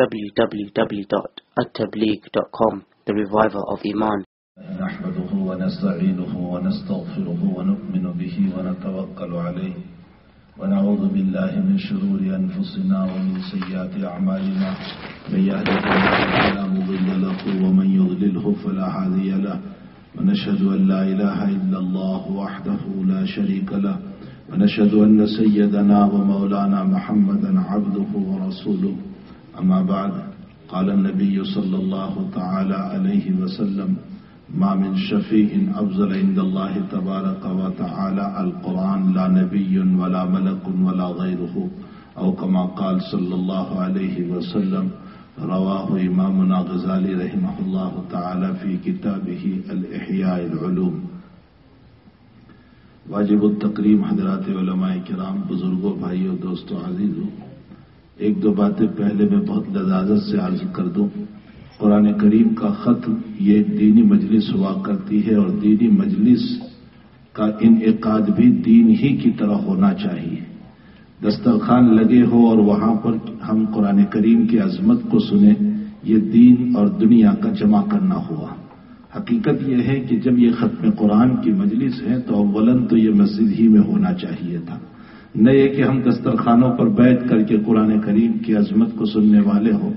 www.attableek.com, the reviver of Iman. نحمده ونستعينه ونستغفره ونؤمن به ونتوكل عليه ونعوذ بالله من شرور أنفسنا ومن سيئات أعمالنا من يهده الله فلا مضل له ومن يضلله فلا هادي له ونشهد أن لا إله إلا الله وحده لا شريك له ونشهد أن سيدنا ومولانا محمدا عبده ورسوله أما بعد قال النبي صلى الله تعالى عليه وسلم ما من شفيع أفضل عند الله تبارك وتعالى القرآن لا نبي ولا ملك ولا غيره أو كما قال صلى الله عليه وسلم رواه إمامنا غزالی رحمه الله تعالى في كتابه الإحياء العلوم. واجب التکریم حضرات علماء کرام، بزرگوں، بھائیوں، دوستوں، عزیزوں، ایک دو باتیں پہلے میں بہت لذاذت سے عرض کر دوں. قرآن کریم کا ختم یہ ایک دینی مجلس ہوا کرتی ہے، اور دینی مجلس کا انعقاد بھی دین ہی کی طرح ہونا چاہیے. دسترخوان لگے ہو اور وہاں پر ہم قرآن کریم کی عظمت کو سنیں، یہ دین اور دنیا کا جمع کرنا ہوا. حقیقت یہ ہے کہ جب یہ ختم قرآن کی مجلس ہے تو اولاً تو یہ مسجد ہی میں ہونا چاہیے تھا، نہ یہ کہ ہم دسترخوانوں پر بیٹھ کر کے قرآن کریم کی عظمت کو سننے والے ہوں.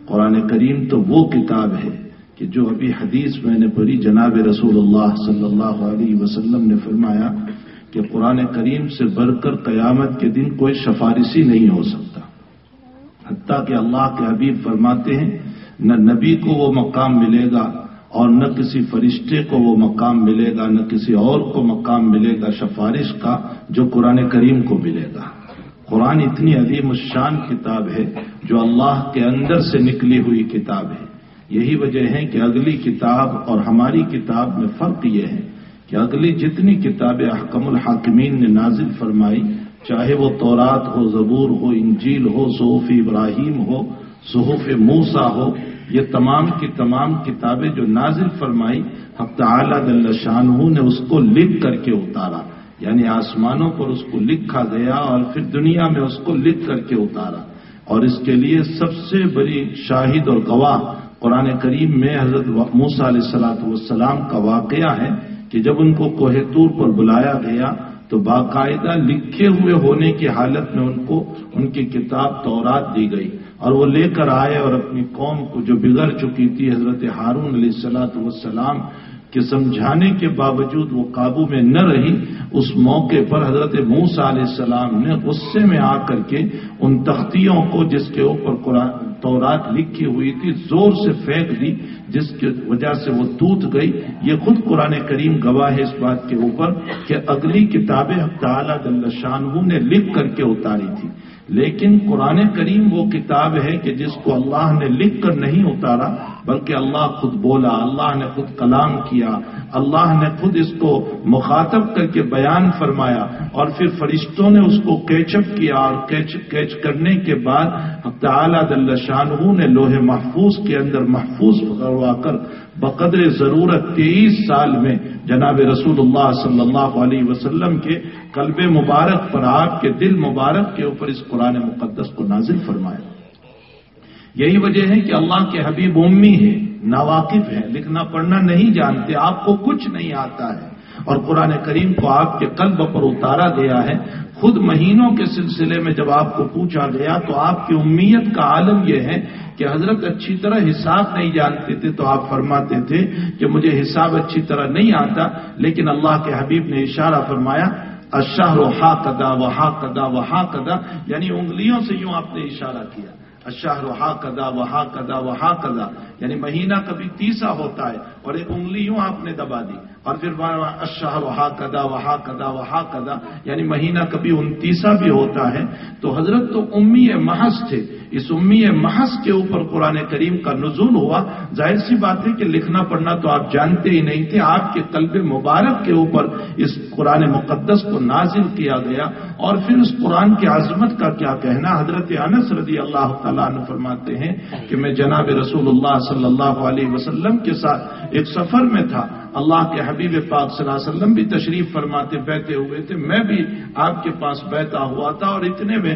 قرآن کریم تو وہ کتاب ہے کہ جو ابھی حدیث میں نے پڑھی، جناب رسول اللہ صلی اللہ علیہ وسلم نے فرمایا کہ قرآن کریم سے بڑھ کر قیامت کے دن کوئی سفارشی نہیں ہو سکتا. حتیٰ کہ اللہ کے حبیب فرماتے ہیں نہ نبی کو وہ مقام ملے گا اور نہ کسی فرشتے کو وہ مقام ملے گا، نہ کسی اور کو مقام ملے گا سفارش کا جو قرآن کریم کو ملے گا. قرآن اتنی عظیم الشان کتاب ہے جو اللہ کے اندر سے نکلی ہوئی کتاب ہے. یہی وجہ ہے کہ اگلی کتاب اور ہماری کتاب میں فرق یہ ہے کہ اگلی جتنی کتابیں احکم الحاکمین نے نازل فرمائی، چاہے وہ تورات ہو، زبور ہو، انجیل ہو، صحف ابراہیم ہو، صحف موسیٰ ہو، یہ تمام کی تمام کتابیں جو نازل فرمائی، حق تعالی جل شانہ نے اس کو لکھ کر کے اتارا. یعنی آسمانوں پر اس کو لکھا گیا اور پھر دنیا میں اس کو لکھ کر کے اتارا. اور اس کے لیے سب سے بڑی شاہد اور گواہ قرآن کریم میں حضرت موسیٰ علیہ السلام کا واقعہ ہے کہ جب ان کو کوہ طور پر بلایا گیا تو باقاعدہ لکھے ہوئے ہونے کی حالت میں ان کو ان کی کتاب تورات دی گئی، اور وہ لے کر آئے اور اپنی قوم کو جو بگڑ چکی تھی حضرت ہارون علیہ السلام کہ سمجھانے کے باوجود وہ قابو میں نہ رہی. اس موقع پر حضرت موسیٰ علیہ السلام نے غصے میں آ کر کے ان تختیوں کو جس کے اوپر تورات لکھی ہوئی تھی زور سے پھینک دی، جس کی وجہ سے وہ ٹوٹ گئی. یہ خود قرآن کریم گواہ ہے اس بات کے اوپر کہ اگلی کتابیں حق تعالی جل شانہ نے لکھ کر کے اتاری تھی. لیکن قرآن کریم وہ کتاب ہے کہ جس کو اللہ نے لکھ کر نہیں اتارا بلکہ اللہ خود بولا، اللہ نے خود کلام کیا، اللہ نے خود اس کو مخاطب کر کے بیان فرمایا، اور پھر فرشتوں نے اس کو کیچ اپ کیا، اور کیچ کرنے کے بعد تعالی جل شانہ نے لوح محفوظ کے اندر محفوظ کروا کر بقدر ضرورت 23 سال میں جناب رسول اللہ صلی اللہ علیہ وسلم کے قلب مبارک پر، آپ کے دل مبارک کے اوپر اس قرآن مقدس کو نازل فرمایا. یہی وجہ ہے کہ اللہ کے حبیب امی ہے، ناواقف ہے، لکھنا پڑھنا نہیں جانتے، آپ کو کچھ نہیں آتا ہے، اور قرآن کریم کو آپ کے قلب پر اتارا گیا ہے. خود مہینوں کے سلسلے میں جب آپ کو پوچھا گیا تو آپ کی امیت کا عالم یہ ہے کہ حضرت اچھی طرح حساب نہیں جانتے تھے، تو آپ فرماتے تھے کہ مجھے حساب اچھی طرح نہیں آتا، لیکن اللہ کے حبیب نے اشارہ فرمایا الشہر ہاکذا وہاکذا وہاکذا، یعنی انگلیوں سے یوں آپ نے اشارہ کیا، الشہر ہاکذا وہاکذا وہاکذا، یعنی مہینہ کبھی تیسا ہوتا ہے اور ایک انگلی یوں آپ نے دبا دی، اور پھر الشہر ہاکذا وہاکذا وہاکذا، یعنی مہینہ کبھی 29 بھی ہوتا ہے. تو حضرت تو امی محض تھے، اس امی محض کے اوپر قرآن کریم کا نزول ہوا. ظاہر سی بات ہے کہ لکھنا پڑھنا تو آپ جانتے ہی نہیں تھے، آپ کے قلب مبارک کے اوپر اس قرآن مقدس کو نازل کیا گیا. اور پھر اس قرآن کی عظمت کا کیا کہنا. حضرت انس رضی اللہ تعالیٰ عنہ فرماتے ہیں کہ میں جناب رسول اللہ صلی اللہ علیہ وسلم کے ساتھ ایک سفر میں تھا، اللہ کے حبیب پاک صلی اللہ علیہ وسلم بھی تشریف فرماتے بیٹھے ہوئے تھے، میں بھی آپ کے پاس بیٹھا ہوا تھا، اور اتنے میں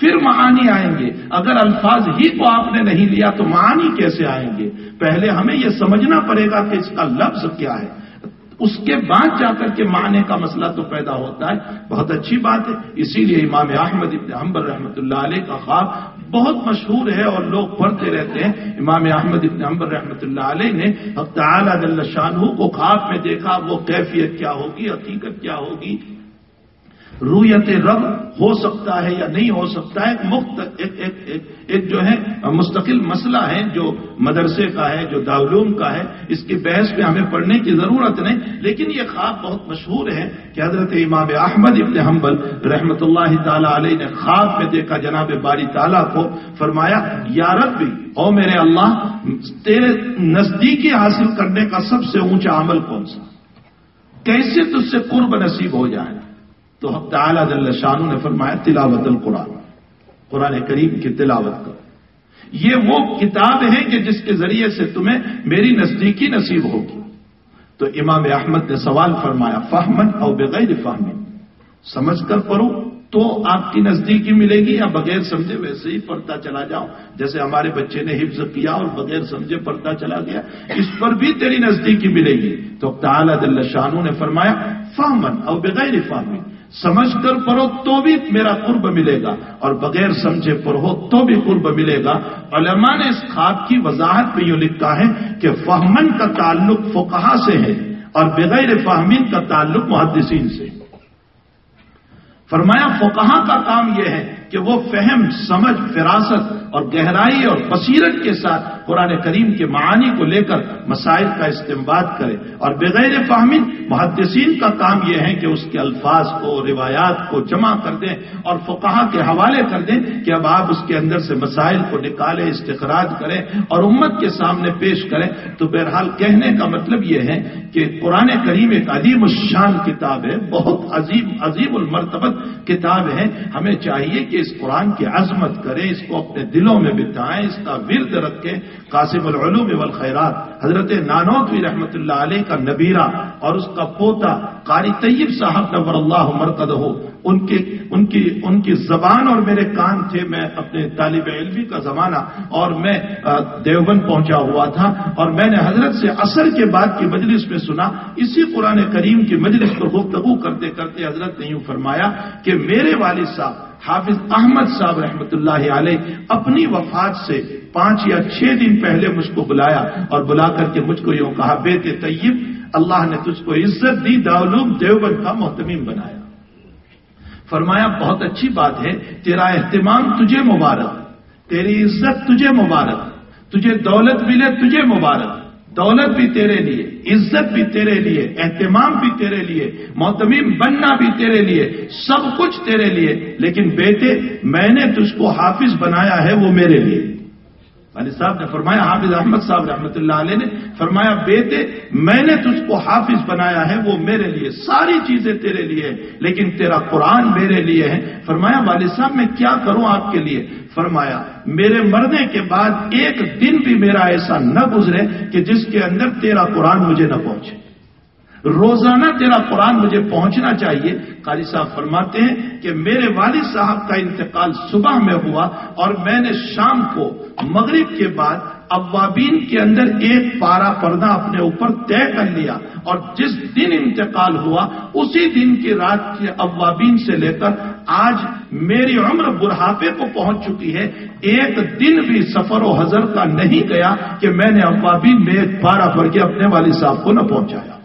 پھر معانی آئیں گے. اگر الفاظ ہی کو آپ نے نہیں لیا تو معانی کیسے آئیں گے؟ پہلے ہمیں یہ سمجھنا پڑے گا کہ اس کا لفظ کیا ہے، اس کے بعد جا کر کے معنی کا مسئلہ تو پیدا ہوتا ہے. بہت اچھی بات ہے. اسی لیے امام احمد ابن حنبل رحمۃ اللہ علیہ کا خواب بہت مشہور ہے اور لوگ پڑھتے رہتے ہیں. امام احمد ابن حنبل رحمۃ اللہ علیہ نے حق تعالی جل شانہ کو خواب میں دیکھا. وہ کیفیت کیا ہوگی، حقیقت کیا ہوگی، رویت رب ہو سکتا ہے یا نہیں ہو سکتا ہے، ایک جو ہے مستقل مسئلہ ہے جو مدرسے کا ہے، جو دارالعلوم کا ہے. اس کی بحث میں ہمیں پڑھنے کی ضرورت نہیں، لیکن یہ خواب بہت مشہور ہے کہ حضرت امام احمد ابن حنبل رحمۃ اللہ تعالی علیہ نے خواب میں دیکھا جناب باری تعالیٰ کو. فرمایا یا ربی، او میرے اللہ، تیرے نزدیکی حاصل کرنے کا سب سے اونچا عمل کون سا، کیسے تجھ سے قرب نصیب ہو جائے؟ تو حق تعالی جل شانہ نے فرمایا تلاوت القرآن، قرآن کریم کی تلاوت کرو. یہ وہ کتاب ہے کہ جس کے ذریعے سے تمہیں میری نزدیکی نصیب ہوگی. تو امام احمد نے سوال فرمایا فہمن او بغیر فہمن، سمجھ کر پڑھو تو آپ کی نزدیکی ملے گی، یا بغیر سمجھے ویسے ہی پڑھتا چلا جاؤ جیسے ہمارے بچے نے حفظ کیا اور بغیر سمجھے پڑھتا چلا گیا، اس پر بھی تیری نزدیکی ملے گی. تو تعالی جل شانہ نے فرمایا فہمن او بغیر فہمن، سمجھ کر پڑھو تو بھی میرا قرب ملے گا، اور بغیر سمجھے پڑھو تو بھی قرب ملے گا. علماء نے اس خواب کی وضاحت میں یوں لکھا ہے کہ فہمن کا تعلق فقہا سے ہے اور بغیر فہمین کا تعلق محدثین سے. فرمایا فقہا کا کام یہ ہے کہ وہ فہم، سمجھ، فراست اور گہرائی اور بصیرت کے ساتھ قرآن کریم کے معانی کو لے کر مسائل کا استنباط کرے، اور بغیر فہمین محدثین کا کام یہ ہے کہ اس کے الفاظ کو، روایات کو جمع کر دیں اور فقہا کے حوالے کر دیں کہ اب آپ اس کے اندر سے مسائل کو نکالیں، استخراج کریں اور امت کے سامنے پیش کریں. تو بہرحال کہنے کا مطلب یہ ہے کہ قرآن کریم ایک عظیم الشان کتاب ہے، بہت عظیم المرتبت کتاب ہے. ہمیں چاہیے کہ اس قرآن کی عظمت کریں، اس کو اپنے دلوں میں بٹھائیں، اس کا ورد رکھیں. قاسم العلوم والخیرات حضرت نانوتوی رحمۃ اللہ علیہ کا نبیرہ اور اس کا پوتا قاری طیب صاحب نور اللہ مرقدہ، ان کی زبان اور میرے کان تھے. میں اپنے طالب علمی کا زمانہ اور میں دیوبند پہنچا ہوا تھا، اور میں نے حضرت سے عصر کے بعد کی مجلس میں سنا. اسی قرآن کریم کی مجلس پر گفتگو کرتے کرتے حضرت نے یوں فرمایا کہ میرے والد صاحب حافظ احمد صاحب رحمۃ اللہ علیہ اپنی وفات سے 5 یا 6 دن پہلے مجھ کو بلایا اور بلا کر کے مجھ کو یوں کہا بیٹے طیب، اللہ نے تجھ کو عزت دی، دارالعلوم دیوبند کا محتمم بنایا. فرمایا بہت اچھی بات ہے، تیرا اہتمام تجھے مبارک، تیری عزت تجھے مبارک، تجھے دولت ملے تجھے مبارک. دولت بھی تیرے لیے، عزت بھی تیرے لیے، اہتمام بھی تیرے لیے، محتمم بننا بھی تیرے لیے، سب کچھ تیرے لیے. لیکن بیٹے میں نے تجھ کو حافظ بنایا ہے وہ میرے لیے. والد صاحب نے فرمایا، حافظ احمد صاحب رحمۃ اللہ علیہ نے فرمایا بیٹے میں نے تجھ کو حافظ بنایا ہے وہ میرے لیے، ساری چیزیں تیرے لیے لیکن تیرا قرآن میرے لیے ہے. فرمایا والد صاحب میں کیا کروں آپ کے لیے؟ فرمایا میرے مرنے کے بعد ایک دن بھی میرا ایسا نہ گزرے کہ جس کے اندر تیرا قرآن مجھے نہ پہنچے، روزانہ تیرا قرآن مجھے پہنچنا چاہیے. قاری صاحب فرماتے ہیں کہ میرے والد صاحب کا انتقال صبح میں ہوا اور میں نے شام کو مغرب کے بعد اوابین کے اندر ایک پارا پردہ اپنے اوپر طے کر لیا، اور جس دن انتقال ہوا اسی دن کی رات کے اوابین سے لے کر آج میری عمر بڑھاپے کو پہنچ چکی ہے، ایک دن بھی سفر و حضر کا نہیں گیا کہ میں نے اوابین میں ایک پارا پڑھ کے اپنے والد صاحب کو نہ پہنچایا.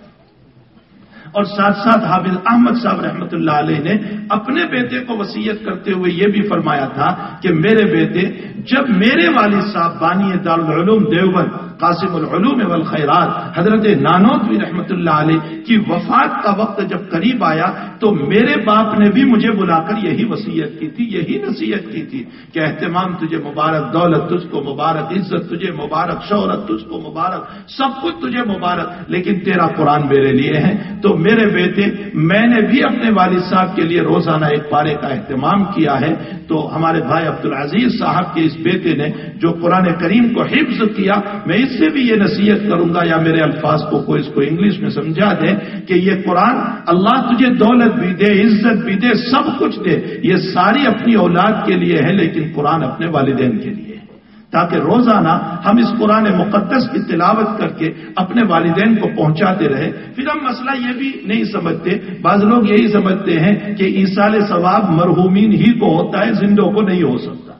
اور ساتھ ساتھ حافظ احمد صاحب رحمۃ اللہ علیہ نے اپنے بیٹے کو وصیت کرتے ہوئے یہ بھی فرمایا تھا کہ میرے بیٹے جب میرے والد صاحب بانی دارالعلوم دیوبند قاسم العلوم والخیرات حضرت نانوتوی رحمۃ اللہ علیہ کی وفات کا وقت جب قریب آیا تو میرے باپ نے بھی مجھے بلا کر یہی وصیت کی تھی، یہی نصیحت کی تھی کہ اہتمام تجھے مبارک، دولت تجھ کو مبارک، عزت تجھے مبارک، شہرت تجھ کو مبارک، سب کچھ تجھے مبارک، لیکن تیرا قرآن میرے لیے ہے. تو میرے بیٹے میں نے بھی اپنے والد صاحب کے لیے روزانہ ایک پارے کا اہتمام کیا ہے. تو ہمارے بھائی عبدالعزیز صاحب کے اس بیٹے نے جو قرآن کریم کو حفظ کیا، میں سے بھی یہ نصیحت کروں گا یا میرے الفاظ کو کوئی اس کو انگلش میں سمجھا دے کہ یہ قرآن اللہ تجھے دولت بھی دے، عزت بھی دے، سب کچھ دے، یہ ساری اپنی اولاد کے لیے ہے، لیکن قرآن اپنے والدین کے لیے ہے، تاکہ روزانہ ہم اس قرآن مقدس کی تلاوت کر کے اپنے والدین کو پہنچاتے رہے۔ پھر ہم مسئلہ یہ بھی نہیں سمجھتے، بعض لوگ یہی سمجھتے ہیں کہ ایصال ثواب مرحومین ہی کو ہوتا ہے، زندوں کو نہیں ہو سکتا۔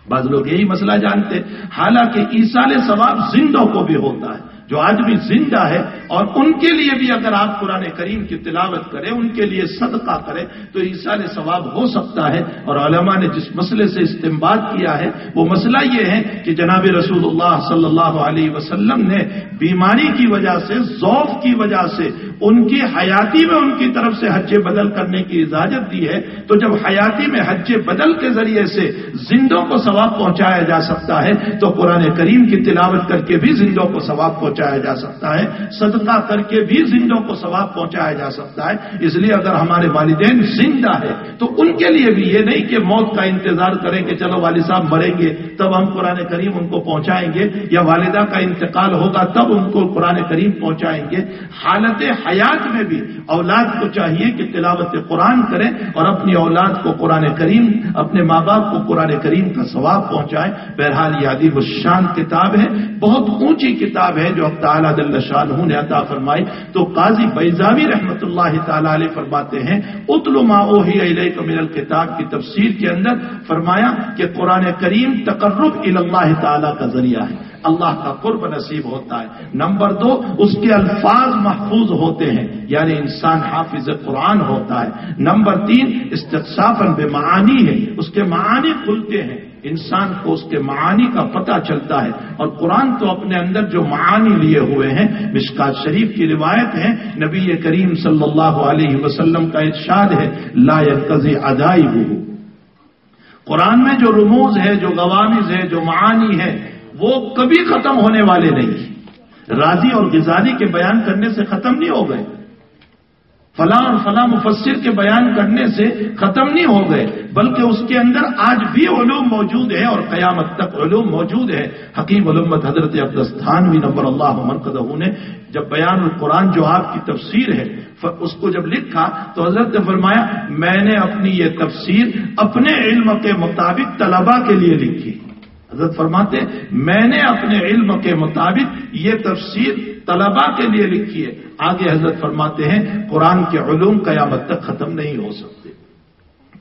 بعض لوگ یہی مسئلہ جانتے، حالانکہ ایصال ثواب زندوں کو بھی ہوتا ہے۔ جو آدمی زندہ ہے اور ان کے لیے بھی اگر آپ قرآن کریم کی تلاوت کریں، ان کے لیے صدقہ کریں تو ایصال ثواب ہو سکتا ہے۔ اور علماء نے جس مسئلے سے استنباط کیا ہے وہ مسئلہ یہ ہے کہ جناب رسول اللہ صلی اللہ علیہ وسلم نے بیماری کی وجہ سے، ضعف کی وجہ سے ان کی حیاتی میں ان کی طرف سے حج بدل کرنے کی اجازت دی ہے، تو جب حیاتی میں حج بدل کے ذریعے سے زندوں کو ثواب پہنچایا جا سکتا ہے تو قرآن کریم کی تلاوت کر کے بھی زندوں کو ثواب پہنچایا جا سکتا ہے، صدقہ کر کے بھی زندوں کو ثواب پہنچایا جا سکتا ہے۔ اس لیے اگر ہمارے والدین زندہ ہے تو ان کے لیے بھی یہ نہیں کہ موت کا انتظار کریں کہ چلو والد صاحب مریں گے تب ہم قرآن کریم ان کو پہنچائیں گے، یا والدہ کا انتقال ہوگا تب ان کو قرآن کریم پہنچائیں گے۔ حالت حیات میں بھی اولاد کو چاہیے کہ تلاوت قرآن کریں اور اپنی اولاد کو قرآن کریم، اپنے ماں باپ کو قرآن کریم کا ثواب پہنچائیں۔ بہرحال یہ عظیم الشان کتاب ہے، بہت اونچی کتاب ہے جو تعالیٰ جل شانہ نے عطا فرمائی۔ تو قاضی بیضاوی رحمۃ اللہ تعالی علیہ فرماتے ہیں اتل ما اوحی الیک من الکتاب کی تفسیر کے اندر فرمایا کہ قرآن کریم تقرب الی اللہ تعالی کا ذریعہ ہے، اللہ کا قرب نصیب ہوتا ہے۔ نمبر 2، اس کے الفاظ محفوظ ہوتے ہیں، یعنی انسان حافظ قرآن ہوتا ہے۔ نمبر 3، استقصافاً بمعانی ہے، اس کے معانی کھلتے ہیں، انسان کو اس کے معانی کا پتہ چلتا ہے۔ اور قرآن تو اپنے اندر جو معانی لیے ہوئے ہیں، مشکات شریف کی روایت ہے، نبی کریم صلی اللہ علیہ وسلم کا ارشاد ہے لا ينقضي عجائبہ، قرآن میں جو رموز ہے، جو غوامض ہے، جو معانی ہے، وہ کبھی ختم ہونے والے نہیں۔ رازی اور غزالی کے بیان کرنے سے ختم نہیں ہو گئے، فلاں اور فلاں مفسر کے بیان کرنے سے ختم نہیں ہو گئے، بلکہ اس کے اندر آج بھی علوم موجود ہے اور قیامت تک علوم موجود ہے۔ حکیم علومت حضرت عبداللہ تھانوی نبر اللہ مرکزہ نے جب بیان القرآن جو آپ کی تفسیر ہے اس کو جب لکھا تو حضرت نے فرمایا میں نے اپنی یہ تفسیر اپنے علم کے مطابق طلباء کے لیے لکھی۔ حضرت فرماتے میں نے اپنے علم کے مطابق یہ تفسیر طلباء کے لیے لکھی ہے۔ آگے حضرت فرماتے ہیں قرآن کے علوم قیامت تک ختم نہیں ہو سکتے۔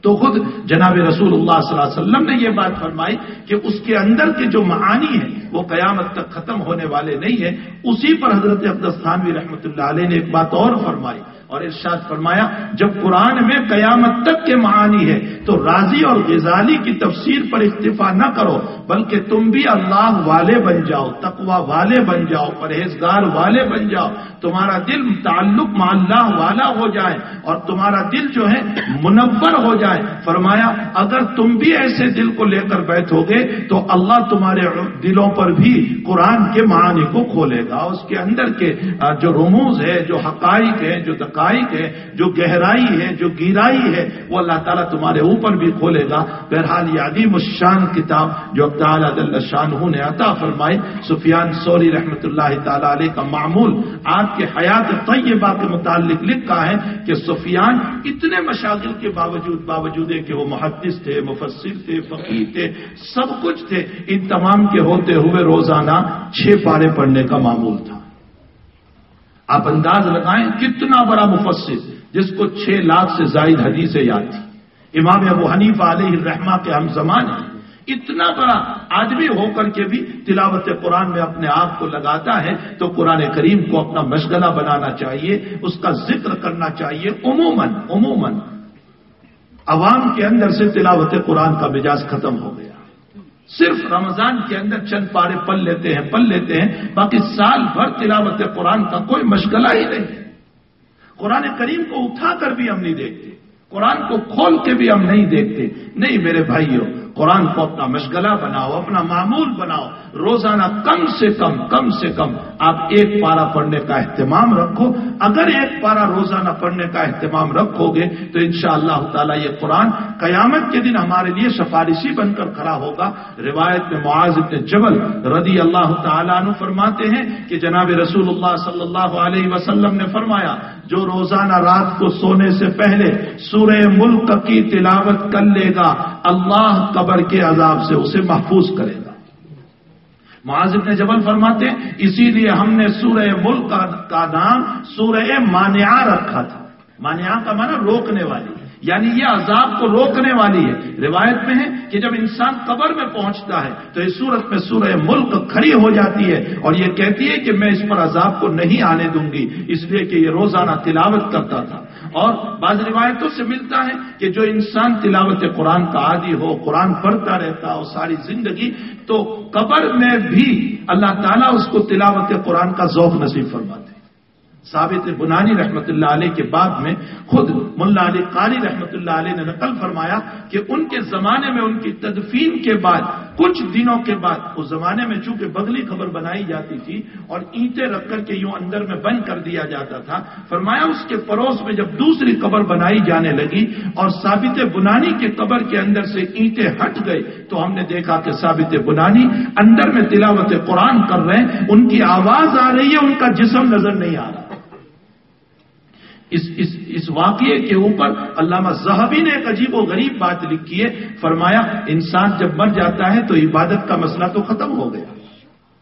تو خود جناب رسول اللہ صلی اللہ علیہ وسلم نے یہ بات فرمائی کہ اس کے اندر کے جو معانی ہیں وہ قیامت تک ختم ہونے والے نہیں ہیں۔ اسی پر حضرت عبداللہ تھانوی رحمۃ اللہ علیہ نے ایک بات اور فرمائی اور ارشاد فرمایا جب قرآن میں قیامت تک کے معانی ہے تو رازی اور غزالی کی تفسیر پر اکتفا نہ کرو، بلکہ تم بھی اللہ والے بن جاؤ، تقوی والے بن جاؤ، پرہیزگار والے بن جاؤ، تمہارا دل تعلق مع اللہ والا ہو جائے اور تمہارا دل جو ہے منور ہو جائے۔ فرمایا اگر تم بھی ایسے دل کو لے کر بیٹھو گے تو اللہ تمہارے دلوں پر بھی قرآن کے معانی کو کھولے گا، اس کے اندر کے جو رموز ہے، جو حقائق ہے، جو دقائق ہے، جو گہرائی ہے، جو گہرائی ہے، وہ اللہ تعالیٰ تمہارے اوپر بھی کھولے گا۔ بہرحال یہ عظیم الشان کتاب جو تعالیٰ جل شانہ نے عطا فرمائی، سفیان ثوری رحمۃ اللہ تعالیٰ علیہ کا معمول آپ کے حیات طیبہ کے متعلق لکھا ہے کہ سفیان اتنے مشاغل کے باوجود ہے کہ وہ محدث تھے، مفسر تھے، فقیہ تھے، سب کچھ تھے، ان تمام کے ہوتے ہوئے روزانہ 6 پارے پڑھنے کا معمول تھا۔ آپ انداز لگائیں کتنا بڑا مفسر جس کو 6 لاکھ سے زائد حدیثیں یاد تھی۔ امام ابو حنیفہ علیہ الرحمہ کے ہم زمان ہیں، اتنا بڑا آدمی ہو کر کے بھی تلاوت قرآن میں اپنے آپ کو لگاتا ہے تو قرآن کریم کو اپنا مشغلہ بنانا چاہیے، اس کا ذکر کرنا چاہیے۔ عموماً عوام کے اندر سے تلاوت قرآن کا مزاج ختم ہو گیا، صرف رمضان کے اندر چند پارے پڑھ لیتے ہیں، باقی سال بھر تلاوت قرآن کا کوئی مشغلہ ہی نہیں۔ قرآن کریم کو اٹھا کر بھی ہم نہیں دیکھتے، قرآن کو کھول کے بھی ہم نہیں دیکھتے. نہیں میرے بھائیوں، قرآن کو اپنا مشغلہ بناؤ، اپنا معمول بناؤ. روزانہ کم سے کم آپ ایک پارہ پڑھنے کا اہتمام رکھو. اگر ایک پارہ روزانہ پڑھنے کا اہتمام رکھو گے تو انشاءاللہ تعالی یہ قرآن قیامت کے دن ہمارے لیے سفارشی بن کر کھڑا ہوگا. روایت میں معاذ بن جبل رضی اللہ تعالیٰ عنہ فرماتے ہیں کہ جناب رسول اللہ صلی اللہ علیہ وسلم نے فرمایا، جو روزانہ رات کو سونے سے پہلے سورہ ملک کی تلاوت کر لے گا، اللہ قبر کے عذاب سے اسے محفوظ کرے گا. معاذ بن جبل فرماتے ہیں اسی لیے ہم نے سورہ ملک کا نام سورہ مانعہ رکھا تھا. مانعہ کا معنی روکنے والی، یعنی یہ عذاب کو روکنے والی ہے. روایت میں ہے کہ جب انسان قبر میں پہنچتا ہے تو اس صورت میں سورہ ملک کھڑی ہو جاتی ہے اور یہ کہتی ہے کہ میں اس پر عذاب کو نہیں آنے دوں گی، اس لیے کہ یہ روزانہ تلاوت کرتا تھا. اور بعض روایتوں سے ملتا ہے کہ جو انسان تلاوت قرآن کا عادی ہو، قرآن پڑھتا رہتا ہو ساری زندگی، تو قبر میں بھی اللہ تعالیٰ اس کو تلاوت قرآن کا ذوق نصیب فرماتے. ثابت بنانی رحمت اللہ علیہ کے بعد میں خود ملا علی قاری رحمت اللہ علیہ نے نقل فرمایا کہ ان کے زمانے میں ان کی تدفین کے بعد کچھ دنوں کے بعد، اس زمانے میں چونکہ بغلی قبر بنائی جاتی تھی اور اینٹیں رکھ کر کے یوں اندر میں بند کر دیا جاتا تھا، فرمایا اس کے پڑوس میں جب دوسری قبر بنائی جانے لگی اور ثابت بنانی کے قبر کے اندر سے اینٹیں ہٹ گئے تو ہم نے دیکھا کہ ثابت بنانی اندر میں تلاوت قرآن کر رہے ہیں، ان کی آواز آ رہی ہے، ان کا جسم نظر نہیں آ رہا. اس واقعے کے اوپر علامہ ذہبی نے ایک عجیب و غریب بات لکھی ہے. فرمایا انسان جب مر جاتا ہے تو عبادت کا مسئلہ تو ختم ہو گیا.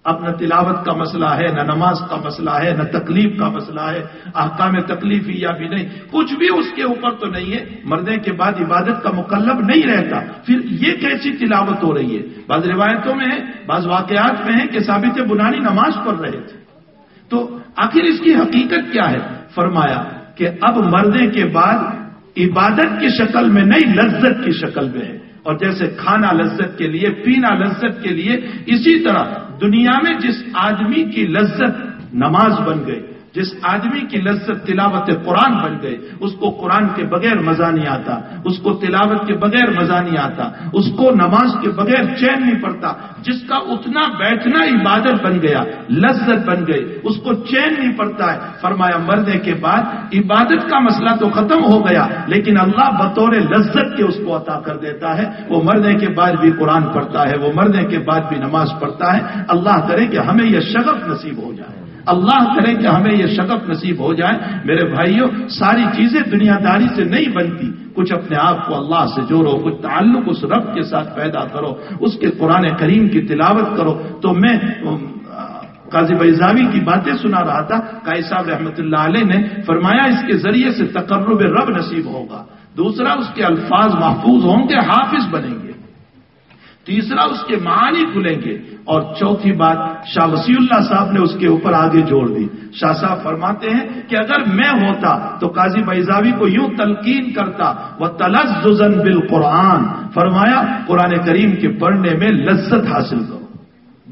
اب نہ تلاوت کا مسئلہ ہے، نہ نماز کا مسئلہ ہے، نہ تکلیف کا مسئلہ ہے، احکام تکلیفی یا بھی نہیں، کچھ بھی اس کے اوپر تو نہیں ہے. مرنے کے بعد عبادت کا مکلف نہیں رہتا، پھر یہ کیسی تلاوت ہو رہی ہے؟ بعض روایتوں میں ہے، بعض واقعات میں ہے کہ ثابت بنانی نماز پڑھ رہے تھے. تو آخر اس کی حقیقت کیا ہے؟ فرمایا کہ اب مرنے کے بعد عبادت کی شکل میں نہیں، لذت کی شکل میں ہے. اور جیسے کھانا لذت کے لیے، پینا لذت کے لیے، اسی طرح دنیا میں جس آدمی کی لذت نماز بن گئی، جس آدمی کی لذت تلاوت قرآن بن گئے، اس کو قرآن کے بغیر مزہ نہیں آتا، اس کو تلاوت کے بغیر مزہ نہیں آتا، اس کو نماز کے بغیر چین نہیں پڑتا. جس کا اتنا بیٹھنا عبادت بن گیا، لذت بن گئی، اس کو چین نہیں پڑتا ہے. فرمایا مرنے کے بعد عبادت کا مسئلہ تو ختم ہو گیا، لیکن اللہ بطور لذت کے اس کو عطا کر دیتا ہے. وہ مرنے کے بعد بھی قرآن پڑھتا ہے، وہ مرنے کے بعد بھی نماز پڑھتا ہے. اللہ کرے کہ ہمیں یہ شغف نصیب ہو جائے، اللہ کرے کہ ہمیں یہ شغف نصیب ہو جائے. میرے بھائیوں، ساری چیزیں دنیا داری سے نہیں بنتی. کچھ اپنے آپ کو اللہ سے جوڑو، کچھ تعلق اس رب کے ساتھ پیدا کرو، اس کے قرآن کریم کی تلاوت کرو. تو میں قاضی بیضاوی کی باتیں سنا رہا تھا. قاضی صاحب رحمت اللہ علیہ نے فرمایا اس کے ذریعے سے تقرب رب نصیب ہوگا. دوسرا، اس کے الفاظ محفوظ ہوں گے، حافظ بنیں گے. تیسرا، اس کے معانی کھلیں گے. اور چوتھی بات شاہ وسیع اللہ صاحب نے اس کے اوپر آگے جوڑ دی. شاہ صاحب فرماتے ہیں کہ اگر میں ہوتا تو قاضی بیضاوی کو یوں تلقین کرتا، وَتَلَذُّذًا بِالْقُرْآنِ، فرمایا قرآن کریم کے پڑھنے میں لذت حاصل کرو،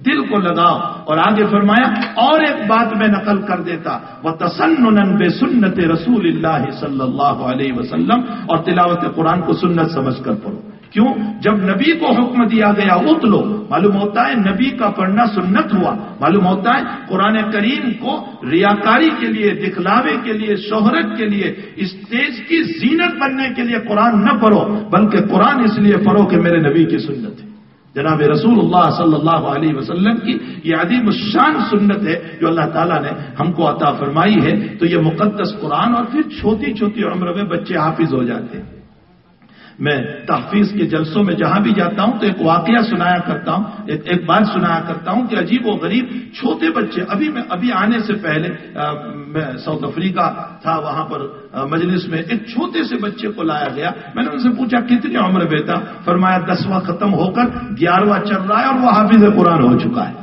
دل کو لگاؤ. اور آگے فرمایا اور ایک بات میں نقل کر دیتا، وَتَسَنُّنًا بِسُنَّتِ رسول اللہ صلی اللہ علیہ وسلم، اور تلاوت قرآن کو سنت سمجھ کر پڑھو. کیوں؟ جب نبی کو حکم دیا گیا اتلو، معلوم ہوتا ہے نبی کا پڑھنا سنت ہوا. معلوم ہوتا ہے قرآن کریم کو ریاکاری کے لیے، دکھلاوے کے لیے، شہرت کے لیے، اسٹیج کی زینت بننے کے لیے قرآن نہ پڑھو، بلکہ قرآن اس لیے پڑھو کہ میرے نبی کی سنت ہے، جناب رسول اللہ صلی اللہ علیہ وسلم کی یہ عظیم الشان سنت ہے جو اللہ تعالیٰ نے ہم کو عطا فرمائی ہے. تو یہ مقدس قرآن، اور پھر چھوٹی چھوٹی عمر میں بچے حافظ ہو جاتے ہیں. میں تحفیظ کے جلسوں میں جہاں بھی جاتا ہوں تو ایک واقعہ سنایا کرتا ہوں، ایک بات سنایا کرتا ہوں کہ عجیب و غریب چھوٹے بچے، ابھی آنے سے پہلے میں ساؤتھ افریقہ تھا، وہاں پر مجلس میں ایک چھوٹے سے بچے کو لایا گیا. میں نے ان سے پوچھا کتنی عمر بیٹا؟ فرمایا 10واں ختم ہو کر 11واں چل رہا ہے اور وہ حافظ قرآن ہو چکا ہے.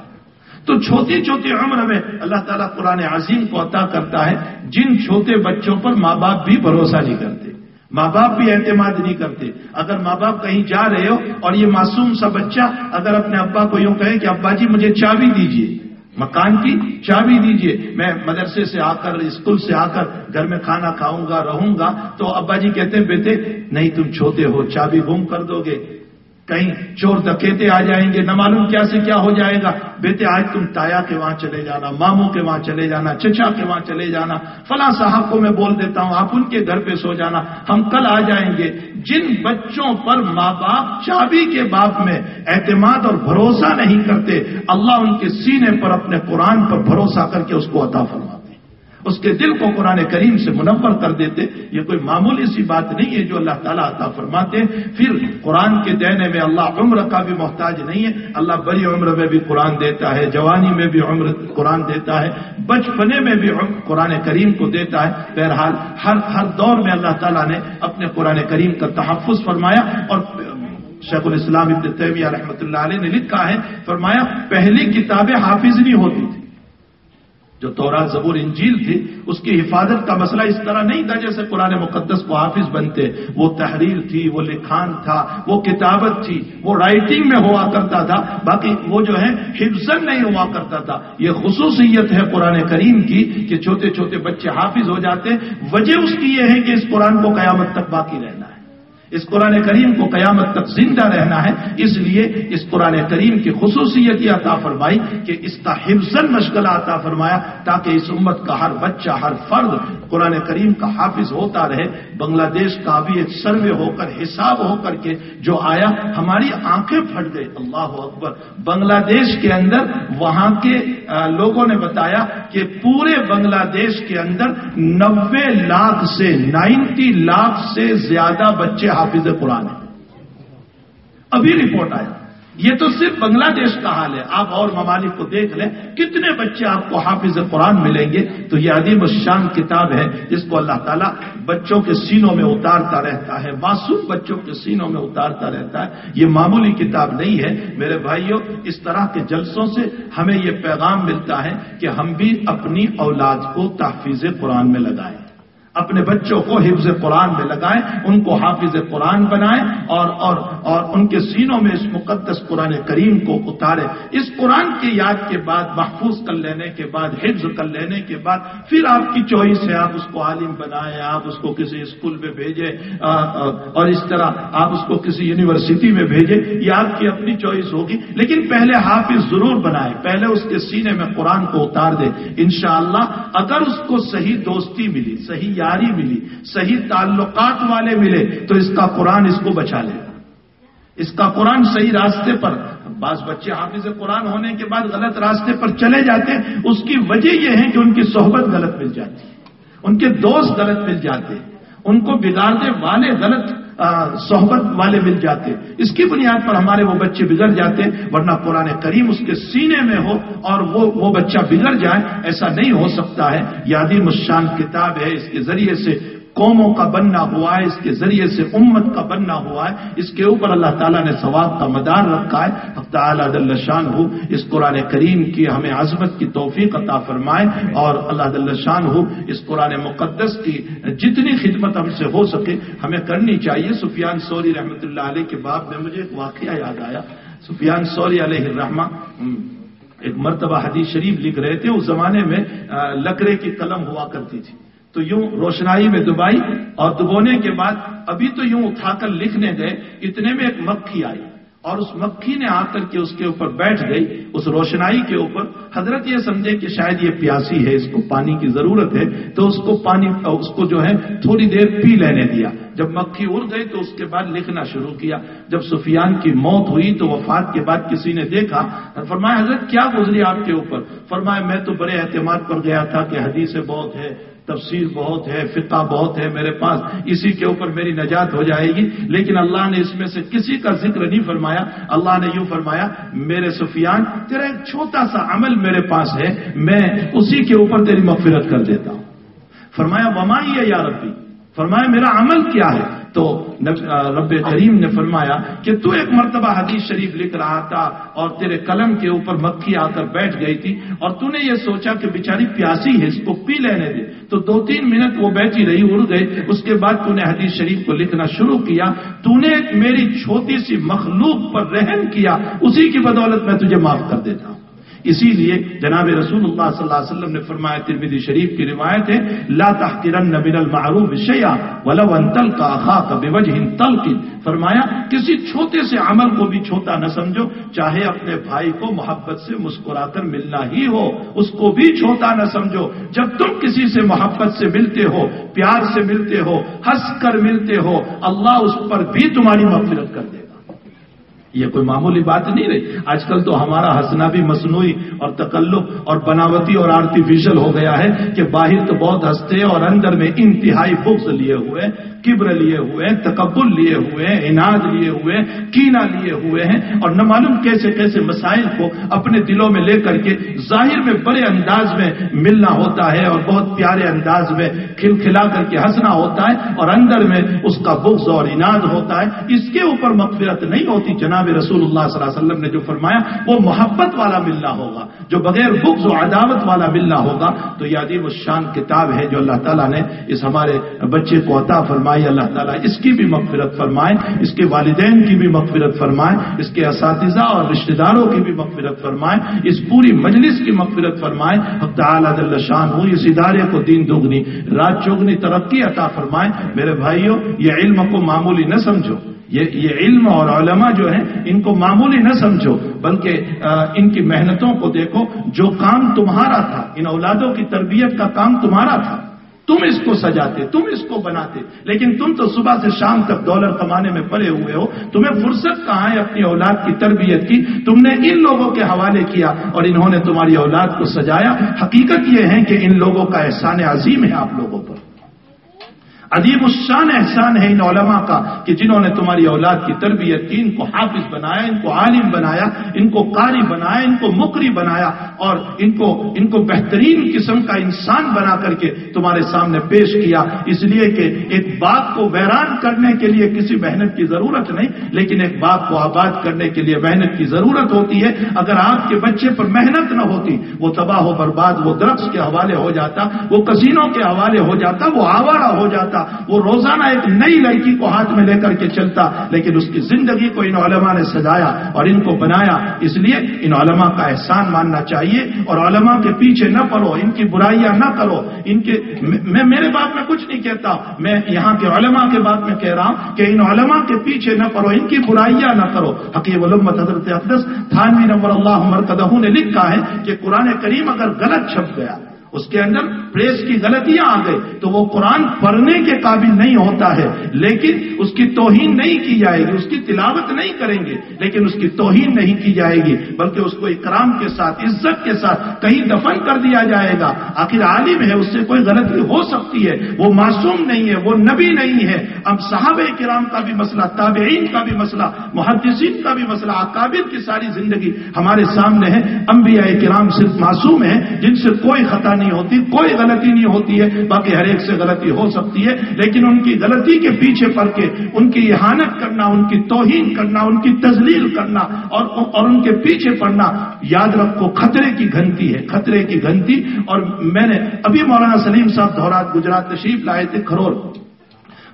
تو چھوٹی چھوٹی عمر میں اللہ تعالیٰ قرآن عظیم کو عطا کرتا ہے. جن چھوٹے بچوں پر ماں باپ بھی بھروسہ نہیں کرتے، ماں باپ بھی اعتماد نہیں کرتے. اگر ماں باپ کہیں جا رہے ہو اور یہ معصوم سا بچہ اگر اپنے ابا کو یوں کہے کہ ابا جی مجھے چابی دیجیے، مکان کی چابی دیجئے، میں مدرسے سے آ کر اسکول سے آ کر گھر میں کھانا کھاؤں گا رہوں گا، تو ابا جی کہتے ہیں بیٹے نہیں تم چھوٹے ہو، چابی گم کر دو گے، کہیں چور ڈکیتے آ جائیں گے، نہ معلوم کیا سے کیا ہو جائے گا، بیٹے آج تم تایا کے وہاں چلے جانا، ماموں کے وہاں چلے جانا، چچا کے وہاں چلے جانا، فلاں صاحب کو میں بول دیتا ہوں آپ ان کے گھر پہ سو جانا، ہم کل آ جائیں گے۔ جن بچوں پر ماں باپ چابی کے باب میں اعتماد اور بھروسہ نہیں کرتے، اللہ ان کے سینے پر اپنے قرآن پر بھروسہ کر کے اس کو عطا فرماتے، اس کے دل کو قرآن کریم سے منور کر دیتے۔ یہ کوئی معمولی سی بات نہیں ہے جو اللہ تعالیٰ عطا فرماتے ہیں۔ پھر قرآن کے دینے میں اللہ عمر کا بھی محتاج نہیں ہے، اللہ بڑی عمر میں بھی قرآن دیتا ہے، جوانی میں بھی عمر قرآن دیتا ہے، بچپنے میں بھی قرآن کریم کو دیتا ہے۔ بہرحال ہر دور میں اللہ تعالیٰ نے اپنے قرآن کریم کا تحفظ فرمایا، اور شیخ الاسلام ابن تیمیہ رحمۃ اللہ علیہ نے لکھا ہے، فرمایا پہلی کتابیں حافظ نہیں ہوتی تھی، جو تورات زبور انجیل تھی اس کی حفاظت کا مسئلہ اس طرح نہیں تھا جیسے قرآن مقدس کو حافظ بنتے، وہ تحریر تھی، وہ لکھان تھا، وہ کتابت تھی، وہ رائٹنگ میں ہوا کرتا تھا، باقی وہ جو ہے حفظاً نہیں ہوا کرتا تھا۔ یہ خصوصیت ہے قرآن کریم کی کہ چھوٹے چھوٹے بچے حافظ ہو جاتے ہیں۔ وجہ اس کی یہ ہے کہ اس قرآن کو قیامت تک باقی رہنا ہے، اس قرآن کریم کو قیامت تک زندہ رہنا ہے، اس لیے اس قرآن کریم کی خصوصیت یہ عطا فرمائی کہ اس کا حفظاً مشغلہ عطا فرمایا تاکہ اس امت کا ہر بچہ، ہر فرد قرآن کریم کا حافظ ہوتا رہے۔ بنگلہ دیش کا ابھی ایک سروے ہو کر، حساب ہو کر کے جو آیا، ہماری آنکھیں پھٹ گئی، اللہ اکبر۔ بنگلہ دیش کے اندر وہاں کے لوگوں نے بتایا کہ پورے بنگلہ دیش کے اندر 90 لاکھ سے 90 لاکھ سے زیادہ بچے حافظ قرآن ہے۔ ابھی رپورٹ آیا، یہ تو صرف بنگلہ دیش کا حال ہے، آپ اور ممالک کو دیکھ لیں کتنے بچے آپ کو حافظ قرآن ملیں گے۔ تو یہ عظیم الشان کتاب ہے جس کو اللہ تعالیٰ بچوں کے سینوں میں اتارتا رہتا ہے، معصوم بچوں کے سینوں میں اتارتا رہتا ہے۔ یہ معمولی کتاب نہیں ہے میرے بھائیوں۔ اس طرح کے جلسوں سے ہمیں یہ پیغام ملتا ہے کہ ہم بھی اپنی اولاد کو تحفیظ قرآن میں لگائیں، اپنے بچوں کو حفظ قرآن میں لگائیں، ان کو حافظ قرآن بنائیں، اور ان کے سینوں میں اس مقدس قرآن کریم کو اتاریں۔ اس قرآن کی یاد کے بعد، محفوظ کر لینے کے بعد، حفظ کر لینے کے بعد، پھر آپ کی چوائس ہے، آپ اس کو عالم بنائیں، آپ اس کو کسی اسکول میں بھیجیں، اور اس طرح آپ اس کو کسی یونیورسٹی میں بھیجیں، یہ آپ کی اپنی چوائس ہوگی، لیکن پہلے حافظ ضرور بنائیں، پہلے اس کے سینے میں قرآن کو اتار دیں۔ انشاءاللہ اگر اس کو صحیح دوستی ملی، صحیح یاری ملی، صحیح تعلقات والے ملے، تو اس کا قرآن اس کو بچا لے گا، اس کا قرآن صحیح راستے پر۔ بعض بچے حافظ قرآن ہونے کے بعد غلط راستے پر چلے جاتے ہیں، اس کی وجہ یہ ہے کہ ان کی صحبت غلط مل جاتی ہے، ان کے دوست غلط مل جاتے ہیں، ان کو بگاڑنے والے غلط صحبت والے مل جاتے ہیں، اس کی بنیاد پر ہمارے وہ بچے بگڑ جاتے ہیں۔ ورنہ قرآن کریم اس کے سینے میں ہو اور وہ بچہ بگڑ جائے، ایسا نہیں ہو سکتا ہے۔ یہ عظیم الشان کتاب ہے، اس کے ذریعے سے قوموں کا بننا ہوا ہے، اس کے ذریعے سے امت کا بننا ہوا ہے، اس کے اوپر اللہ تعالیٰ نے ثواب کا مدار رکھا ہے۔ حق تعالیٰ جل شانہ اس قرآن کریم کی ہمیں عظمت کی توفیق عطا فرمائے، اور اللہ جل شانہ اس قرآن مقدس کی جتنی خدمت ہم سے ہو سکے ہمیں کرنی چاہیے۔ سفیان ثوری رحمۃ اللہ علیہ کے باب میں مجھے ایک واقعہ یاد آیا۔ سفیان ثوری علیہ الرحمہ ایک مرتبہ حدیث شریف لکھ رہے تھے، اس زمانے میں لکڑے کی قلم ہوا کرتی تھی، تو یوں روشنائی میں دبائی، اور دبونے کے بعد ابھی تو یوں اٹھا کر لکھنے گئے، اتنے میں ایک مکھی آئی، اور اس مکھی نے آ کر کے اس کے اوپر بیٹھ گئی، اس روشنائی کے اوپر۔ حضرت یہ سمجھے کہ شاید یہ پیاسی ہے، اس کو پانی کی ضرورت ہے، تو اس کو جو ہے تھوڑی دیر پی لینے دیا۔ جب مکھی اڑ گئی تو اس کے بعد لکھنا شروع کیا۔ جب سفیان کی موت ہوئی تو وفات کے بعد کسی نے دیکھا، فرمایا حضرت کیا گزری آپ کے اوپر؟ فرمایا میں تو بڑے اعتماد پر گیا تھا کہ حدیثیں بہت ہے، تفسیر بہت ہے، فقہ بہت ہے میرے پاس، اسی کے اوپر میری نجات ہو جائے گی، لیکن اللہ نے اس میں سے کسی کا ذکر نہیں فرمایا۔ اللہ نے یوں فرمایا، میرے سفیان تیرا ایک چھوٹا سا عمل میرے پاس ہے، میں اسی کے اوپر تیری مغفرت کر دیتا ہوں۔ فرمایا وما ہی یا ربی، فرمایا میرا عمل کیا ہے؟ تو رب کریم نے فرمایا کہ تو ایک مرتبہ حدیث شریف لکھ رہا تھا اور تیرے قلم کے اوپر مکھی آ کر بیٹھ گئی تھی، اور تو نے یہ سوچا کہ بیچاری پیاسی ہے، اس کو پی لینے دے، تو 2-3 منٹ وہ بیٹھی رہی، اڑ گئی، اس کے بعد تو نے حدیث شریف کو لکھنا شروع کیا۔ تو نے میری چھوٹی سی مخلوق پر رحم کیا، اسی کی بدولت میں تجھے معاف کر دیتا ہوں۔ اسی لیے جناب رسول اللہ صلی اللہ علیہ وسلم نے فرمایا، ترمذی شریف کی روایت ہے، لا تحقرن من المعروف شیئا ولو ان تلقى اخاك بوجه طلق، فرمایا کسی چھوٹے سے عمل کو بھی چھوٹا نہ سمجھو، چاہے اپنے بھائی کو محبت سے مسکرا کر ملنا ہی ہو، اس کو بھی چھوٹا نہ سمجھو۔ جب تم کسی سے محبت سے ملتے ہو، پیار سے ملتے ہو، ہنس کر ملتے ہو، اللہ اس پر بھی تمہاری مغفرت کر دے گا۔ یہ کوئی معمولی بات نہیں رہی۔ آج کل تو ہمارا ہنسنا بھی مصنوعی اور تکلف اور بناوٹی اور آرٹیفیشل ہو گیا ہے کہ باہر تو بہت ہنستے ہیں اور اندر میں انتہائی بغض لیے ہوئے، کبر لیے ہوئے، تکبر لیے ہوئے، عناد لیے ہوئے، کینہ لیے ہوئے ہیں، اور نہ معلوم کیسے کیسے مسائل کو اپنے دلوں میں لے کر کے ظاہر میں بڑے انداز میں ملنا ہوتا ہے اور بہت پیارے انداز میں کھلکھلا کر کے ہنسنا ہوتا ہے، اور اندر میں اس کا بغض اور عناد ہوتا ہے۔ اس کے اوپر مغفرت نہیں ہوتی۔ جناب رسول اللہ صلی اللہ علیہ وسلم نے جو فرمایا وہ محبت والا ملنا ہوگا، جو بغیر بغض و عداوت والا ملنا ہوگا۔ تو یہ عظیم الشان کتاب ہے جو اللہ تعالیٰ نے اس ہمارے بچے کو عطا فرمائی، اللہ تعالیٰ اس کی بھی مغفرت فرمائے، اس کے والدین کی بھی مغفرت فرمائے، اس کے اساتذہ اور رشتہ داروں کی بھی مغفرت فرمائے، اس پوری مجلس کی مغفرت فرمائے۔ حق تعالیٰ جل شان ہو اس ادارے کو دین دوگنی رات چوگنی ترقی عطا فرمائے۔ میرے بھائیوں، یہ علم کو معمولی نہ سمجھو، یہ علم اور علماء جو ہیں ان کو معمولی نہ سمجھو، بلکہ ان کی محنتوں کو دیکھو۔ جو کام تمہارا تھا، ان اولادوں کی تربیت کا کام تمہارا تھا، تم اس کو سجاتے، تم اس کو بناتے، لیکن تم تو صبح سے شام تک ڈالر کمانے میں پڑے ہوئے ہو، تمہیں فرصت کہاں ہے اپنی اولاد کی تربیت کی؟ تم نے ان لوگوں کے حوالے کیا اور انہوں نے تمہاری اولاد کو سجایا۔ حقیقت یہ ہے کہ ان لوگوں کا احسان عظیم ہے آپ لوگوں پر، عظیم الشان احسان ہے ان علماء کا کہ جنہوں نے تمہاری اولاد کی تربیت کی، ان کو حافظ بنایا، ان کو عالم بنایا، ان کو قاری بنایا، ان کو مقری بنایا، اور ان کو بہترین قسم کا انسان بنا کر کے تمہارے سامنے پیش کیا۔ اس لیے کہ ایک باغ کو ویران کرنے کے لیے کسی محنت کی ضرورت نہیں، لیکن ایک باغ کو آباد کرنے کے لیے محنت کی ضرورت ہوتی ہے۔ اگر آپ کے بچے پر محنت نہ ہوتی، وہ تباہ و برباد، وہ ڈرگس کے حوالے ہو جاتا، وہ کزینوں کے حوالے ہو جاتا، وہ آوارہ ہو جاتا، وہ روزانہ ایک نئی لڑکی کو ہاتھ میں لے کر کے چلتا، لیکن اس کی زندگی کو ان علماء نے سجایا اور ان کو بنایا۔ اس لیے ان علماء کا احسان ماننا چاہیے اور علماء کے پیچھے نہ پڑو، ان کی برائیاں نہ کرو، میں میرے بات میں کچھ نہیں کہتا، میں یہاں کے علماء کے بات میں کہہ رہا ہوں کہ ان علماء کے پیچھے نہ پڑو، ان کی برائیاں نہ کرو۔ حقیق الامت حضرت اقدس تھانوی نور اللہ مرکزہ نے لکھا ہے کہ قرآن کریم اگر غلط چھپ گیا، اس کے اندر پریس کی غلطیاں آ گئی، تو وہ قرآن پڑھنے کے قابل نہیں ہوتا ہے، لیکن اس کی توہین نہیں کی جائے گی، اس کی تلاوت نہیں کریں گے لیکن اس کی توہین نہیں کی جائے گی، بلکہ اس کو اکرام کے ساتھ، عزت کے ساتھ کہیں دفن کر دیا جائے گا۔ آخر عالم ہے، اس سے کوئی غلطی ہو سکتی ہے، وہ معصوم نہیں ہے، وہ نبی نہیں ہے۔ اب صحابہ کرام کا بھی مسئلہ، تابعین کا بھی مسئلہ، محدثین کا بھی مسئلہ، اکابر کی ساری زندگی ہمارے سامنے ہے۔ انبیاء کرام صرف معصوم ہیں جن سے کوئی خطا نہیں ہوتی، کوئی غلطی نہیں ہوتی ہے، باقی ہر ایک سے غلطی ہو سکتی ہے، لیکن ان کی غلطی کے پیچھے پڑ کے ان کی اہانت کرنا، ان کی توہین کرنا، ان کی تذلیل کرنا اور ان کے پیچھے پڑنا، یاد رکھو خطرے کی گھنٹی ہے، خطرے کی گھنٹی۔ اور میں نے ابھی مولانا سلیم صاحب دھورات گجرات تشریف لائے تھے کھرور،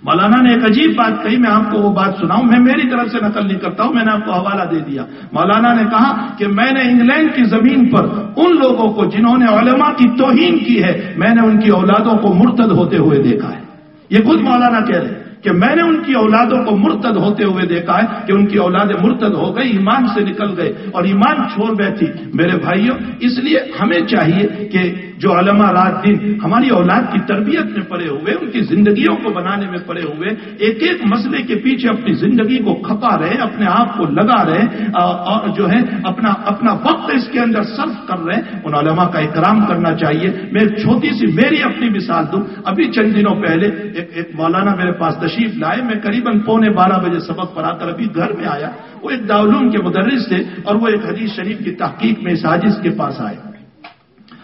مولانا نے ایک عجیب بات کہی، میں آپ کو وہ بات سناؤں، میں میری طرف سے نقل نہیں کرتا ہوں، میں نے آپ کو حوالہ دے دیا۔ مولانا نے کہا کہ میں نے انگلینڈ کی زمین پر ان لوگوں کو جنہوں نے علماء کی توہین کی ہے، میں نے ان کی اولادوں کو مرتد ہوتے ہوئے دیکھا ہے۔ یہ خود مولانا کہہ رہے ہیں کہ میں نے ان کی اولادوں کو مرتد ہوتے ہوئے دیکھا ہے، کہ ان کی اولادیں مرتد ہو گئی، ایمان سے نکل گئے اور ایمان چھوڑ بیٹھی۔ میرے بھائیوں، اس لیے ہمیں چاہیے کہ جو علماء رات دن ہماری اولاد کی تربیت میں پڑے ہوئے، ان کی زندگیوں کو بنانے میں پڑے ہوئے، ایک ایک مسئلے کے پیچھے اپنی زندگی کو کھپا رہے، اپنے آپ کو لگا رہے، اور جو ہے اپنا وقت اس کے اندر صرف کر رہے، ان علماء کا اکرام کرنا چاہیے۔ میں ایک چھوٹی سی میری اپنی مثال دوں، ابھی چند دنوں پہلے ایک مولانا میرے پاس تشریف لائے، میں قریباً 11:45 بجے سبق پڑھا کر ابھی گھر میں آیا۔ وہ ایک دارالعلوم کے مدرس تھے اور وہ ایک حدیث شریف کی تحقیق میں اس حادث کے پاس آئے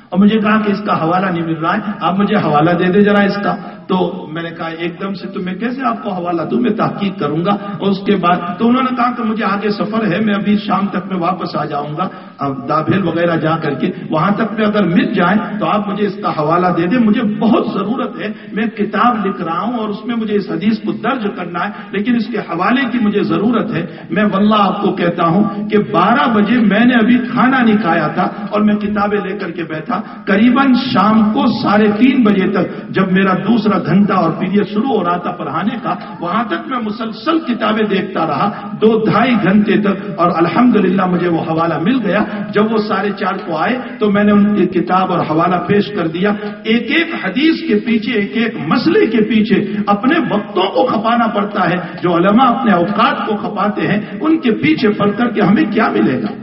اور مجھے کہا کہ اس کا حوالہ نہیں مل رہا ہے، آپ مجھے حوالہ دے دے ذرا اس کا۔ تو میں نے کہا ایک دم سے تو میں کیسے آپ کو حوالہ دوں، میں تحقیق کروں گا. اور اس کے بعد تو انہوں نے کہا کہ مجھے آگے سفر ہے، میں ابھی شام تک میں واپس آ جاؤں گا، دابھیل وغیرہ جا کر کے وہاں تک میں اگر مل جائیں تو آپ مجھے اس کا حوالہ دے دیں، مجھے بہت ضرورت ہے، میں کتاب لکھ رہا ہوں اور اس میں مجھے اس حدیث کو درج کرنا ہے، لیکن اس کے حوالے کی مجھے ضرورت ہے. میں واللہ آپ کو کہتا ہوں کہ 12 بجے میں نے ابھی کھانا نہیں کھایا تھا اور میں کتابیں لے کر کے بیٹھا. قریباً شام کو 3:30 بجے تک جب میرا دوسرا گھنٹہ اور پیریڈ شروع ہو رہا تھا پڑھانے کا، وہاں تک میں مسلسل کتابیں دیکھتا رہا 2-2.5 گھنٹے تک، اور الحمدللہ مجھے وہ حوالہ مل گیا. جب وہ 4:30 کو آئے تو میں نے ان کی کتاب اور حوالہ پیش کر دیا. ایک ایک حدیث کے پیچھے، ایک ایک مسئلے کے پیچھے اپنے وقتوں کو کھپانا پڑتا ہے. جو علماء اپنے اوقات کو کھپاتے ہیں ان کے پیچھے پڑھ کر کے ہمیں کیا ملے گا؟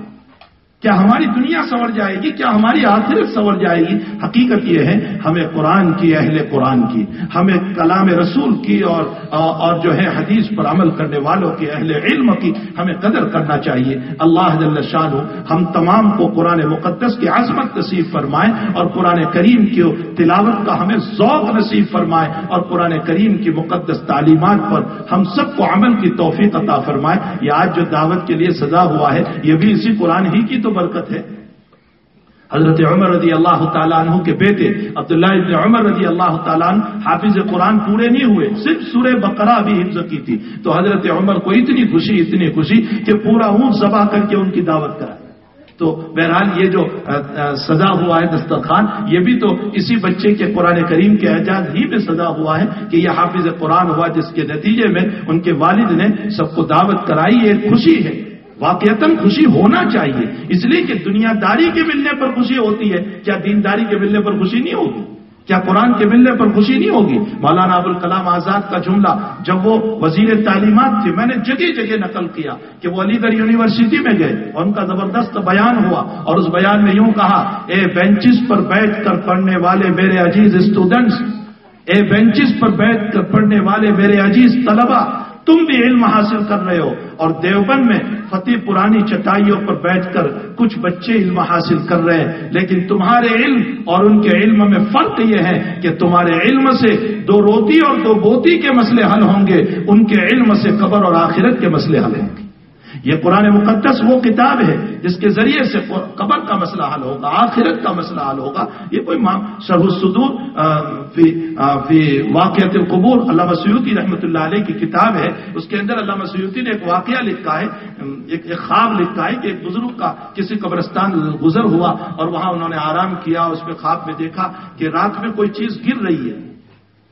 کیا ہماری دنیا سنور جائے گی؟ کیا ہماری آخرت سنور جائے گی؟ حقیقت یہ ہے ہمیں قرآن کی، اہل قرآن کی، ہمیں کلام رسول کی اور جو ہے حدیث پر عمل کرنے والوں کی، اہل علم کی ہمیں قدر کرنا چاہیے. اللہ جل شانہ ہم تمام کو قرآن مقدس کی عظمت نصیب فرمائے اور قرآن کریم کی تلاوت کا ہمیں ذوق نصیب فرمائے اور قرآن کریم کی مقدس تعلیمات پر ہم سب کو عمل کی توفیق عطا فرمائے. یہ آج جو دعوت کے لیے سزا ہوا ہے یہ بھی اسی قرآن ہی کی تو برکت ہے. حضرت عمر رضی اللہ تعالیٰ عنہ کے بیٹے عبداللہ ابن عمر رضی اللہ تعالیٰ عنہ حافظ قرآن پورے نہیں ہوئے، صرف سورہ بقرہ بھی حفظ کی تھی. تو حضرت عمر کو اتنی خوشی کہ پورا اونٹ ذبح کر کے ان کی دعوت کرائی. تو بہرحال یہ جو سزا ہوا ہے دسترخوان، یہ بھی تو اسی بچے کے قرآن کریم کے اعجاز ہی میں سزا ہوا ہے کہ یہ حافظ قرآن ہوا، جس کے نتیجے میں ان کے والد نے سب کو دعوت کرائی. یہ خوشی ہے، واقعتاً خوشی ہونا چاہیے، اس لیے کہ دنیا داری کے ملنے پر خوشی ہوتی ہے. کیا دینداری کے ملنے پر خوشی نہیں ہوگی؟ کیا قرآن کے ملنے پر خوشی نہیں ہوگی؟ مولانا ابوالکلام آزاد کا جملہ جب وہ وزیر تعلیمات تھے، میں نے جگہ جگہ نقل کیا کہ وہ علی گڑھ یونیورسٹی میں گئے اور ان کا زبردست بیان ہوا اور اس بیان میں یوں کہا، اے بینچز پر بیٹھ کر پڑھنے والے میرے عزیز اسٹوڈنٹس، اے بینچز پر بیٹھ کر پڑھنے والے میرے عزیز طلبہ، تم بھی علم حاصل کر رہے ہو. اور دیوبند میں فتح پرانی چٹائیوں پر بیٹھ کر کچھ بچے علم حاصل کر رہے ہیں، لیکن تمہارے علم اور ان کے علم میں فرق یہ ہے کہ تمہارے علم سے 2 روٹی اور 2 بوتی کے مسئلے حل ہوں گے، ان کے علم سے قبر اور آخرت کے مسئلے حل ہوں گے. یہ قرآن مقدس وہ کتاب ہے جس کے ذریعے سے قبر کا مسئلہ حل ہوگا، آخرت کا مسئلہ حل ہوگا. یہ کوئی شرح الصدور فی واقعۃ القبور علامہ سیوطی رحمۃ اللہ علیہ کی کتاب ہے. اس کے اندر علامہ سیوطی نے ایک واقعہ لکھا ہے، ایک خواب لکھا ہے کہ ایک بزرگ کا کسی قبرستان گزر ہوا اور وہاں انہوں نے آرام کیا. اس میں خواب میں دیکھا کہ رات میں کوئی چیز گر رہی ہے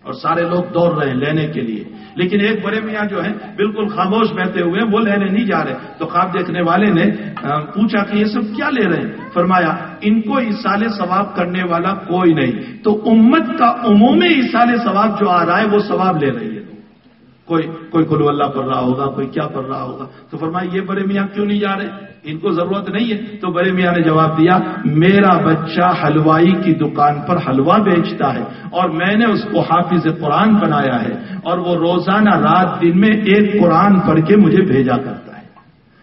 اور سارے لوگ دوڑ رہے ہیں لینے کے لیے، لیکن ایک بڑے میاں جو ہے بالکل خاموش بیٹھے ہوئے وہ لینے نہیں جا رہے. تو خواب دیکھنے والے نے پوچھا کہ یہ سب کیا لے رہے ہیں؟ فرمایا ان کو ایصال ثواب کرنے والا کوئی نہیں، تو امت کا عمومی ایصال ثواب جو آ رہا ہے وہ ثواب لے رہی ہے. کوئی قل اللہ پڑھ رہا ہوگا، کوئی کیا پڑھ رہا ہوگا. تو فرمایا یہ بڑے میاں کیوں نہیں جا رہے؟ ان کو ضرورت نہیں ہے. تو بڑے میاں نے جواب دیا، میرا بچہ حلوائی کی دکان پر حلوہ بیچتا ہے اور میں نے اس کو حافظ قرآن بنایا ہے اور وہ روزانہ رات دن میں 1 قرآن پڑھ کے مجھے بھیجا کرتا ہے.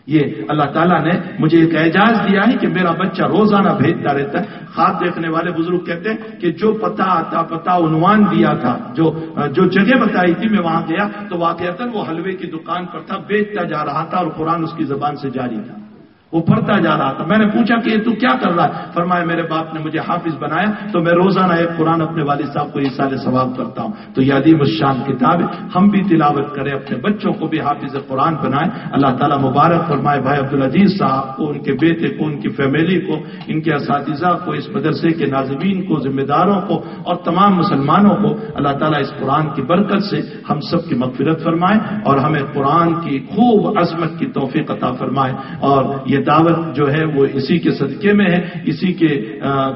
یہ اللہ تعالیٰ نے مجھے ایک اعجاز دیا ہے کہ میرا بچہ روزانہ بھیجتا رہتا ہے. خواب دیکھنے والے بزرگ کہتے ہیں کہ جو پتہ عنوان دیا تھا، جو جگہ بتائی تھی، میں وہاں گیا تو واقعتاً وہ حلوے کی دکان پر تھا، بیچتا جا رہا تھا اور قرآن اس کی زبان سے جاری تھا، وہ پڑھتا جا رہا تھا. میں نے پوچھا کہ تو کیا کر رہا ہے؟ فرمایا میرے باپ نے مجھے حافظ بنایا تو میں روزانہ 1 قرآن اپنے والد صاحب کو ایصال ثواب کرتا ہوں. تو یہ عظیم الشان کتاب ہے، ہم بھی تلاوت کریں، اپنے بچوں کو بھی حافظ قرآن بنائیں. اللہ تعالیٰ مبارک فرمائے بھائی عبدالعزیز صاحب کو، ان کے بیٹے کو، ان کی فیملی کو، ان کے اساتذہ کو، اس مدرسے کے ناظمین کو، ذمہ داروں کو اور تمام مسلمانوں کو. اللہ تعالیٰ اس قرآن کی برکت سے ہم سب کی مغفرت فرمائے اور ہمیں قرآن کی خوب عظمت کی توفیق عطا فرمائے. اور یہ دعوت جو ہے وہ اسی کے صدقے میں ہے، اسی کے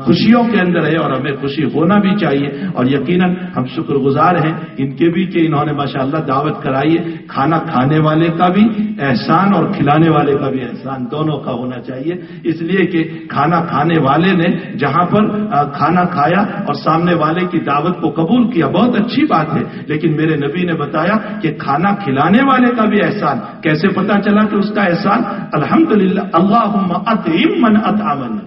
خوشیوں کے اندر ہے اور ہمیں خوشی ہونا بھی چاہیے. اور یقیناً ہم شکر گزار ہیں ان کے بھی کہ انہوں نے ماشاءاللہ دعوت کرائی ہے. کھانا کھانے والے کا بھی احسان اور کھلانے والے کا بھی احسان دونوں کا ہونا چاہیے، اس لیے کہ کھانا کھانے والے نے جہاں پر کھانا کھایا اور سامنے والے کی دعوت کو قبول کیا، بہت اچھی بات ہے. لیکن میرے نبی نے بتایا کہ کھانا کھلانے والے کا بھی احسان. کیسے پتا چلا کہ اس کا احسان؟ الحمدللہ اللہم اطعم من اطعمنی.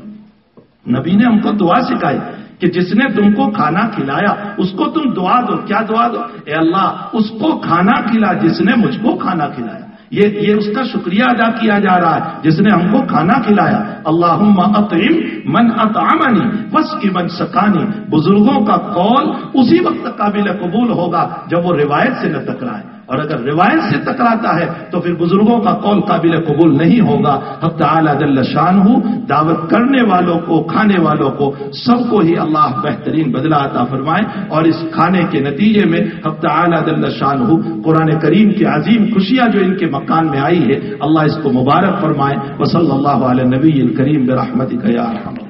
نبی نے ہم کو دعا سکھائی کہ جس نے تم کو کھانا کھلایا اس کو تم دعا دو. کیا دعا دو؟ اے اللہ اس کو کھانا کھلا جس نے مجھ کو کھانا کھلایا. یہ اس کا شکریہ ادا کیا جا رہا ہے جس نے ہم کو کھانا کھلایا. اللہم اطعم من اطعمنی واسقِ من سقانی. بزرگوں کا قول اسی وقت قابل قبول ہوگا جب وہ روایت سے نہ ٹکرائے، اور اگر روایت سے ٹکراتا ہے تو پھر بزرگوں کا قول قابل قبول نہیں ہوگا. حق تعالی جل شانہ دعوت کرنے والوں کو، کھانے والوں کو، سب کو ہی اللہ بہترین بدلہ عطا فرمائے. اور اس کھانے کے نتیجے میں حق تعالی جل شانہ قرآن کریم کی عظیم خوشیاں جو ان کے مکان میں آئی ہے، اللہ اس کو مبارک فرمائے. وصلی اللہ علی نبی الکریم برحمتک یا ارحم.